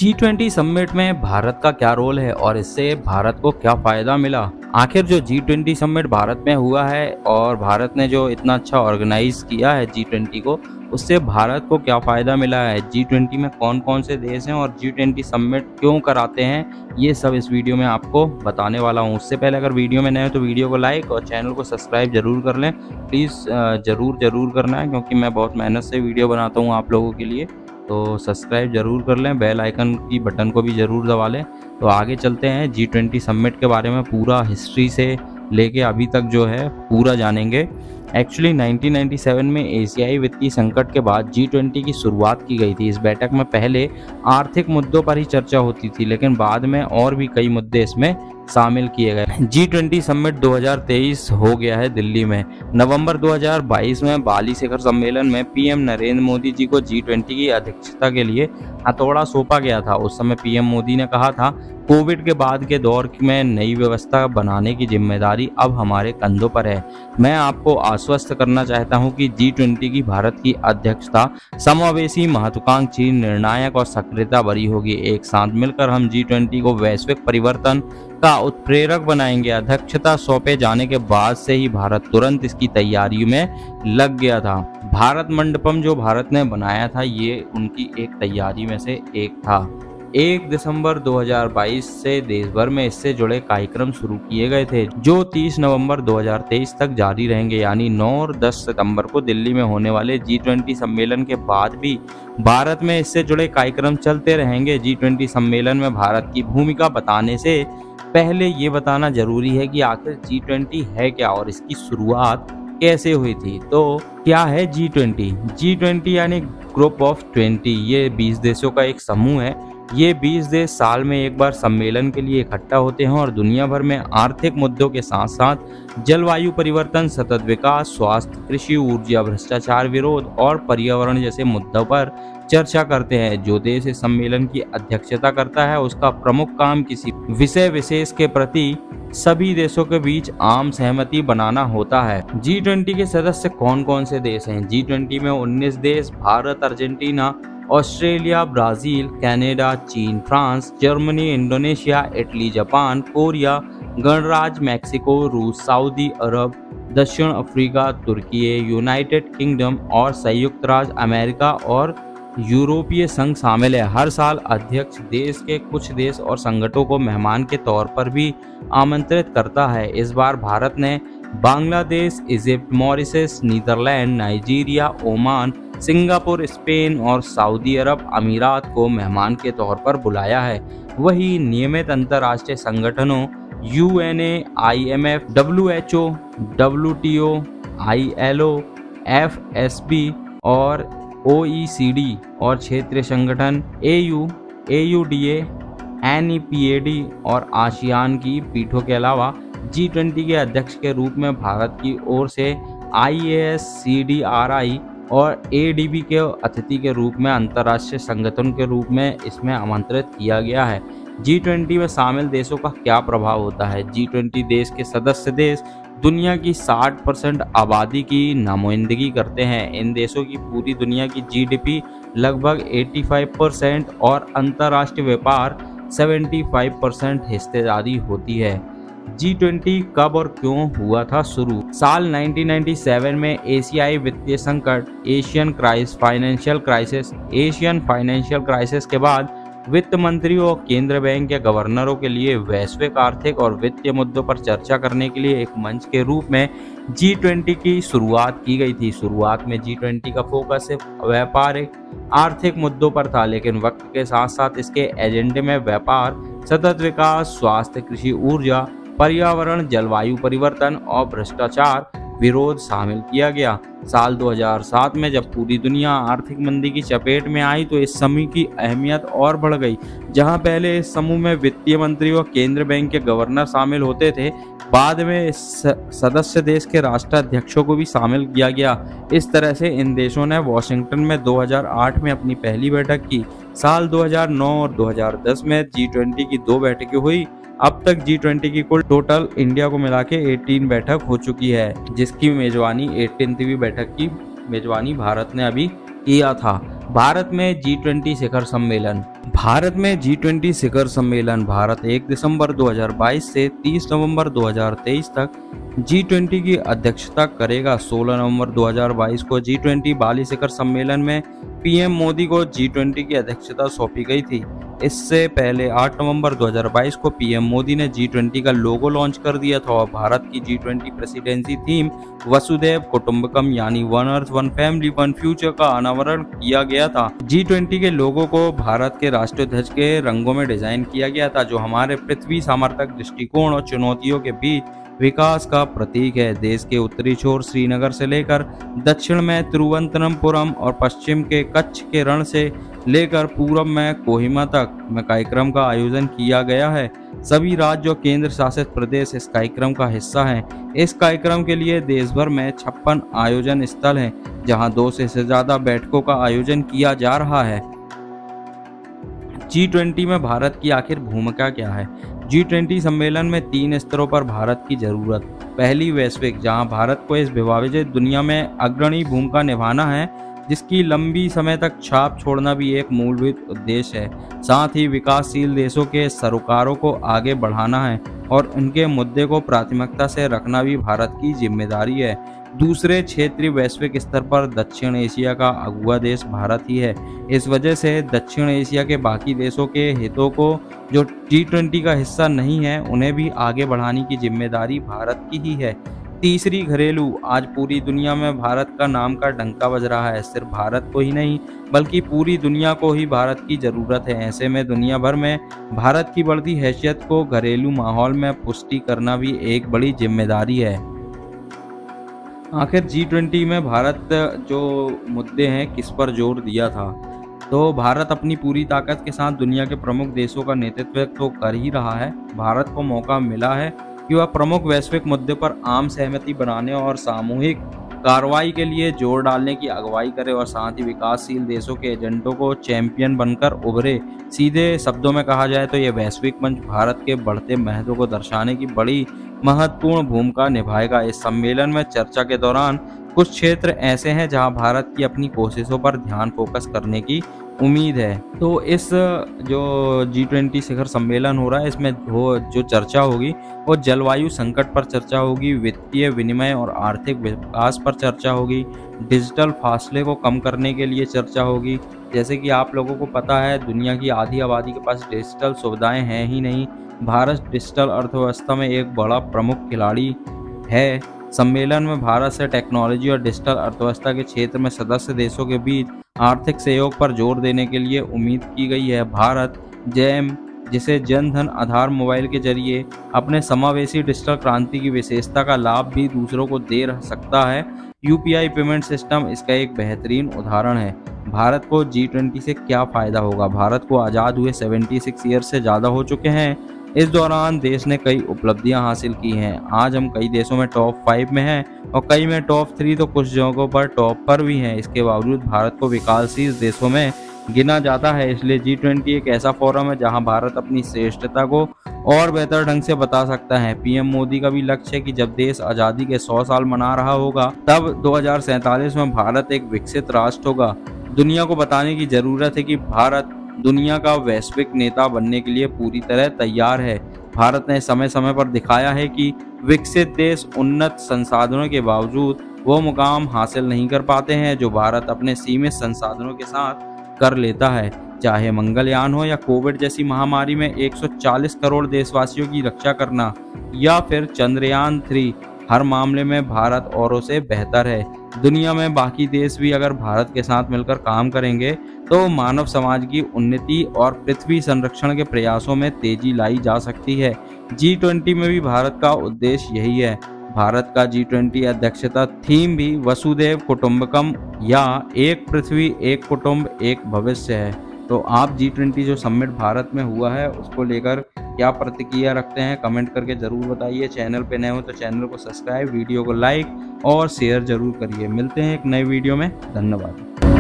G20 summit में भारत का क्या रोल है और इससे भारत को क्या फायदा मिला। आखिर जो G20 समिट भारत में हुआ है और भारत ने जो इतना अच्छा ऑर्गेनाइज किया है G20 को, उससे भारत को क्या फायदा मिला है। G20 में कौन कौन से देश हैं और G20 समिट क्यों कराते हैं, ये सब इस वीडियो में आपको बताने वाला हूँ। उससे पहले अगर वीडियो में नए हो तो वीडियो को लाइक और चैनल को सब्सक्राइब जरूर कर लें। प्लीज़ ज़रूर करना है, क्योंकि मैं बहुत मेहनत से वीडियो बनाता हूँ आप लोगों के लिए। तो सब्सक्राइब जरूर कर लें, बेल आइकन की बटन को भी ज़रूर दबा लें। तो आगे चलते हैं, G20 समिट के बारे में पूरा हिस्ट्री से लेके अभी तक जो है पूरा जानेंगे। एक्चुअली 1997 में एशियाई वित्तीय संकट के बाद G20 की शुरुआत की गई थी। इस बैठक में पहले आर्थिक मुद्दों पर ही चर्चा होती थी, लेकिन बाद में और भी कई मुद्दे इसमें शामिल किए गए। G20 समिट 2023 हो गया है दिल्ली में। नवंबर 2022 में बाली शिखर सम्मेलन में पीएम नरेंद्र मोदी जी को G20 की अध्यक्षता के लिए हथौड़ा सौंपा गया था। उस समय पीएम मोदी ने कहा था, कोविड के बाद के दौर में नई व्यवस्था बनाने की जिम्मेदारी अब हमारे कंधों पर है। मैं आपको आश्वस्त करना चाहता हूं कि G20 की भारत की अध्यक्षता समावेशी, महत्वाकांक्षी, निर्णायक और सक्रियता भरी होगी। एक साथ मिलकर हम G20 को वैश्विक परिवर्तन का उत्प्रेरक बनाएंगे। अध्यक्षता सौंपे जाने के बाद से ही भारत तुरंत इसकी तैयारियों में लग गया था। भारत मंडपम जो भारत ने बनाया था, ये उनकी एक तैयारी में से एक था। 1 दिसंबर 2022 से देश भर में इससे जुड़े कार्यक्रम शुरू किए गए थे, जो 30 नवंबर 2023 तक जारी रहेंगे। यानी 9 और 10 सितंबर को दिल्ली में होने वाले G20 सम्मेलन के बाद भी भारत में इससे जुड़े कार्यक्रम चलते रहेंगे। G20 सम्मेलन में भारत की भूमिका बताने से पहले ये बताना जरूरी है कि आखिर G20 है क्या और इसकी शुरुआत कैसे हुई थी। तो क्या है G20? G20 यानी ग्रुप ऑफ 20। ये 20 देशों का एक समूह है। ये 20 देश साल में एक बार सम्मेलन के लिए इकट्ठा होते हैं और दुनिया भर में आर्थिक मुद्दों के साथ साथ जलवायु परिवर्तन, सतत विकास, स्वास्थ्य, कृषि, ऊर्जा, भ्रष्टाचार विरोध और पर्यावरण जैसे मुद्दों पर चर्चा करते हैं। जो देश इस सम्मेलन की अध्यक्षता करता है, उसका प्रमुख काम किसी विषय विशेष के प्रति सभी देशों के बीच आम सहमति बनाना होता है। G20 के सदस्य कौन कौन से देश हैं? G20 में 19 देश, Bharat, Argentina, Australia, Brazil, Canada, चीन, France, Germany, Indonesia, Italy, Japan, Korea, गणराज्य मैक्सिको, रूस, सऊदी अरब, दक्षिण अफ्रीका, तुर्की, यूनाइटेड किंगडम और संयुक्त राज्य अमेरिका और यूरोपीय संघ शामिल है। हर साल अध्यक्ष देश के कुछ देश और संगठनों को मेहमान के तौर पर भी आमंत्रित करता है। इस बार भारत ने Bangladesh, Egypt, Mauritius, Netherland, Nigeria, Oman, Singapore, Spain और सऊदी अरब अमीरात को मेहमान के तौर पर बुलाया है। वही नियमित अंतर्राष्ट्रीय संगठनों UNA, IMF, WHO, WTO, ILO, FSB और OECD और क्षेत्रीय संगठन AU, AUDA, NEPAD और आसियान की पीठों के अलावा G20 के अध्यक्ष के रूप में भारत की ओर से IAS, CDRI और ADB के अतिथि के रूप में अंतर्राष्ट्रीय संगठन के रूप में इसमें आमंत्रित किया गया है। G20 में शामिल देशों का क्या प्रभाव होता है? G20 देश के सदस्य देश दुनिया की 60% आबादी की नुमाइंदगी करते हैं। इन देशों की पूरी दुनिया की GDP लगभग 85% और अंतर्राष्ट्रीय व्यापार 75% हिस्सेदारी होती है। G20 कब और क्यों हुआ था शुरू? साल 1997 में एशियाई वित्तीय संकट, एशियन फाइनेंशियल क्राइसिस के बाद वित्त मंत्रियों और केंद्र बैंक के गवर्नरों के लिए वैश्विक आर्थिक और वित्तीय मुद्दों पर चर्चा करने के लिए एक मंच के रूप में G20 की शुरुआत की गई थी। शुरुआत में G20 का फोकस सिर्फ व्यापारिक आर्थिक मुद्दों पर था, लेकिन वक्त के साथ साथ इसके एजेंडे में व्यापार, सतत विकास, स्वास्थ्य, कृषि, ऊर्जा, पर्यावरण, जलवायु परिवर्तन और भ्रष्टाचार विरोध शामिल किया गया। साल 2007 में जब पूरी दुनिया आर्थिक मंदी की चपेट में आई तो इस समूह की अहमियत और बढ़ गई। जहां पहले इस समूह में वित्तीय मंत्री और केंद्र बैंक के गवर्नर शामिल होते थे, बाद में सदस्य देश के राष्ट्राध्यक्षों को भी शामिल किया गया। इस तरह से इन देशों ने वॉशिंगटन में 2008 में अपनी पहली बैठक की। साल 2009 और 2010 में G20 की 2 बैठकें हुई। अब तक G20 की कुल टोटल इंडिया को मिला के 18 बैठक हो चुकी है, जिसकी मेजबानी 18वीं बैठक की मेजबानी भारत ने अभी किया था। भारत में G20 शिखर सम्मेलन। भारत में G20 शिखर सम्मेलन। भारत 1 दिसंबर 2022 से 30 नवंबर 2023 तक G20 की अध्यक्षता करेगा। 16 नवंबर 2022 को G20 बाली शिखर सम्मेलन में पीएम मोदी को G20 की अध्यक्षता सौंपी गई थी। इससे पहले 8 नवंबर 2022 को पीएम मोदी ने G20 का लोगो लॉन्च कर दिया था और भारत की G20 प्रेसिडेंसी थीम वसुधैव कुटुंबकम यानी one earth one family one future का अनावरण किया गया था। G20 के लोगो को भारत के राष्ट्रीय ध्वज के रंगों में डिजाइन किया गया था, जो हमारे पृथ्वी सामर्थ्य दृष्टिकोण और चुनौतियों के बीच विकास का प्रतीक है। देश के उत्तरी छोर श्रीनगर से लेकर दक्षिण में तिरुवनंतपुरम और पश्चिम के कच्छ के रण से लेकर पूरब में कोहिमा तक में कार्यक्रम का आयोजन किया गया है। सभी राज्य और केंद्र शासित प्रदेश इस कार्यक्रम का हिस्सा हैं। इस कार्यक्रम के लिए देश भर में 56 आयोजन स्थल हैं, जहां 200 से ज्यादा बैठकों का आयोजन किया जा रहा है। G20 में भारत की आखिर भूमिका क्या है? G20 सम्मेलन में 3 स्तरों पर भारत की जरूरत। पहली, वैश्विक, जहां भारत को इस विभाजित दुनिया में अग्रणी भूमिका निभाना है, जिसकी लंबी समय तक छाप छोड़ना भी एक मूलभूत उद्देश्य है। साथ ही विकासशील देशों के सरोकारों को आगे बढ़ाना है और उनके मुद्दे को प्राथमिकता से रखना भी भारत की जिम्मेदारी है। दूसरे, क्षेत्रीय, वैश्विक स्तर पर दक्षिण एशिया का अगुवा देश भारत ही है। इस वजह से दक्षिण एशिया के बाकी देशों के हितों को जो G20 का हिस्सा नहीं है, उन्हें भी आगे बढ़ाने की जिम्मेदारी भारत की ही है। तीसरी, घरेलू, आज पूरी दुनिया में भारत का नाम का डंका बज रहा है। सिर्फ भारत को ही नहीं बल्कि पूरी दुनिया को ही भारत की जरूरत है। ऐसे में दुनिया भर में भारत की बढ़ती हैसियत को घरेलू माहौल में पुष्टि करना भी एक बड़ी जिम्मेदारी है। आखिर G20 में भारत जो मुद्दे हैं, किस पर जोर दिया था? तो भारत अपनी पूरी ताकत के साथ दुनिया के प्रमुख देशों का नेतृत्व तो कर ही रहा है। भारत को मौका मिला है कि वह प्रमुख वैश्विक मुद्दे पर आम सहमति बनाने और सामूहिक कार्रवाई के लिए जोर डालने की अगुवाई करे और साथ ही विकासशील देशों के एजेंडों को चैंपियन बनकर उभरे। सीधे शब्दों में कहा जाए तो यह वैश्विक मंच भारत के बढ़ते महत्व को दर्शाने की बड़ी महत्वपूर्ण भूमिका निभाएगा। इस सम्मेलन में चर्चा के दौरान कुछ क्षेत्र ऐसे हैं जहां भारत की अपनी कोशिशों पर ध्यान फोकस करने की उम्मीद है। तो इस जो G20 शिखर सम्मेलन हो रहा है, इसमें जो चर्चा होगी वो जलवायु संकट पर चर्चा होगी, वित्तीय विनिमय और आर्थिक विकास पर चर्चा होगी, डिजिटल फासले को कम करने के लिए चर्चा होगी। जैसे कि आप लोगों को पता है, दुनिया की आधी आबादी के पास डिजिटल सुविधाएं हैं ही नहीं। भारत डिजिटल अर्थव्यवस्था में एक बड़ा प्रमुख खिलाड़ी है। सम्मेलन में भारत से टेक्नोलॉजी और डिजिटल अर्थव्यवस्था के क्षेत्र में सदस्य देशों के बीच आर्थिक सहयोग पर जोर देने के लिए उम्मीद की गई है। भारत जैम, जिसे जन धन आधार मोबाइल के जरिए अपने समावेशी डिजिटल क्रांति की विशेषता का लाभ भी दूसरों को दे सकता है। UPI पेमेंट सिस्टम इसका एक बेहतरीन उदाहरण है। भारत को G20 से क्या फायदा होगा? भारत को आज़ाद हुए 76 ईयर से ज़्यादा हो चुके हैं। इस दौरान देश ने कई उपलब्धियां हासिल की हैं। आज हम कई देशों में टॉप 5 में हैं और कई में टॉप 3, तो कुछ जगहों पर टॉप पर भी हैं। इसके बावजूद भारत को विकासशील देशों में गिना जाता है। इसलिए G20 एक ऐसा फोरम है जहां भारत अपनी श्रेष्ठता को और बेहतर ढंग से बता सकता है। पीएम मोदी का भी लक्ष्य है कि जब देश आज़ादी के 100 साल मना रहा होगा, तब 2047 में भारत एक विकसित राष्ट्र होगा। दुनिया को बताने की जरूरत है कि भारत दुनिया का वैश्विक नेता बनने के लिए पूरी तरह तैयार है। भारत ने समय समय पर दिखाया है कि विकसित देश उन्नत संसाधनों के बावजूद वो मुकाम हासिल नहीं कर पाते हैं जो भारत अपने सीमित संसाधनों के साथ कर लेता है। चाहे मंगलयान हो या कोविड जैसी महामारी में 140 करोड़ देशवासियों की रक्षा करना, या फिर चंद्रयान 3, हर मामले में भारत औरों से बेहतर है। दुनिया में बाकी देश भी अगर भारत के साथ मिलकर काम करेंगे तो मानव समाज की उन्नति और पृथ्वी संरक्षण के प्रयासों में तेजी लाई जा सकती है। G20 में भी भारत का उद्देश्य यही है। भारत का G20 अध्यक्षता थीम भी वसुधैव कुटुंबकम या एक पृथ्वी एक कुटुंब एक भविष्य है। तो आप G20 जो समिट भारत में हुआ है उसको लेकर क्या प्रतिक्रिया रखते हैं, कमेंट करके ज़रूर बताइए। चैनल पे नए हो तो चैनल को सब्सक्राइब, वीडियो को लाइक और शेयर ज़रूर करिए। मिलते हैं एक नए वीडियो में। धन्यवाद।